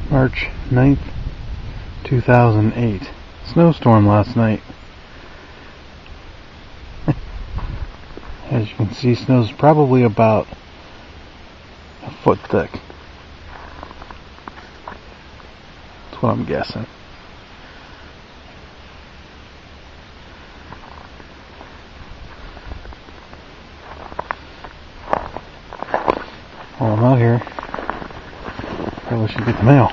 March 9th, 2008. Snowstorm last night. As you can see, snow's probably about a foot thick. That's what I'm guessing. While I'm out here, probably should get the mail.